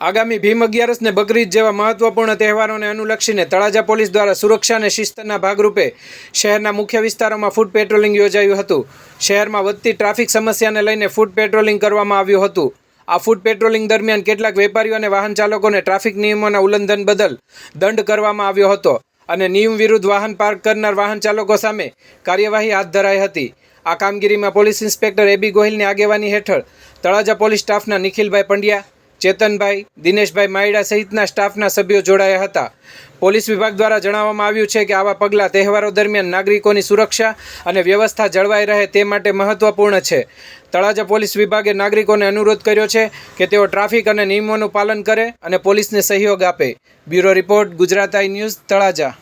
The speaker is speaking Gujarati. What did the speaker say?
આગામી ભીમ અગિયારસ ને બકરીદ જેવા મહત્વપૂર્ણ તહેવારોને અનુલક્ષીને તળાજા પોલીસ દ્વારા સુરક્ષા અને શિસ્તના ભાગરૂપે શહેરના મુખ્ય વિસ્તારોમાં ફૂટ પેટ્રોલિંગ યોજાયું હતું। શહેરમાં વધતી ટ્રાફિક સમસ્યાને લઈને ફૂટ પેટ્રોલિંગ કરવામાં આવ્યું હતું। આ ફૂટ પેટ્રોલિંગ દરમિયાન કેટલાક વેપારીઓ અને વાહન ચાલકોને ટ્રાફિક નિયમોના ઉલ્લંઘન બદલ દંડ કરવામાં આવ્યો હતો અને નિયમ વિરુદ્ધ વાહન પાર્ક કરનાર વાહન ચાલકો સામે કાર્યવાહી હાથ ધરાઈ હતી। આ કામગીરીમાં પોલીસ ઇન્સ્પેક્ટર એબી ગોહિલની આગેવાની હેઠળ તળાજા પોલીસ સ્ટાફના નિખિલભાઈ પંડ્યા, ચેતનભાઈ, દિનેશભાઈ માયડા સહિતના સ્ટાફના સભ્યો જોડાયા હતા। પોલીસ વિભાગ દ્વારા જણાવવામાં આવ્યું છે કે આવા પગલાં તહેવારો દરમિયાન નાગરિકોની સુરક્ષા અને વ્યવસ્થા જળવાઈ રહે તે માટે મહત્વપૂર્ણ છે। તળાજા પોલીસ વિભાગે નાગરિકોને અનુરોધ કર્યો છે કે તેઓ ટ્રાફિક અને નિયમોનું પાલન કરે અને પોલીસને સહયોગ આપે। બ્યુરો રિપોર્ટ, ગુજરાત આઈ ન્યૂઝ, તળાજા।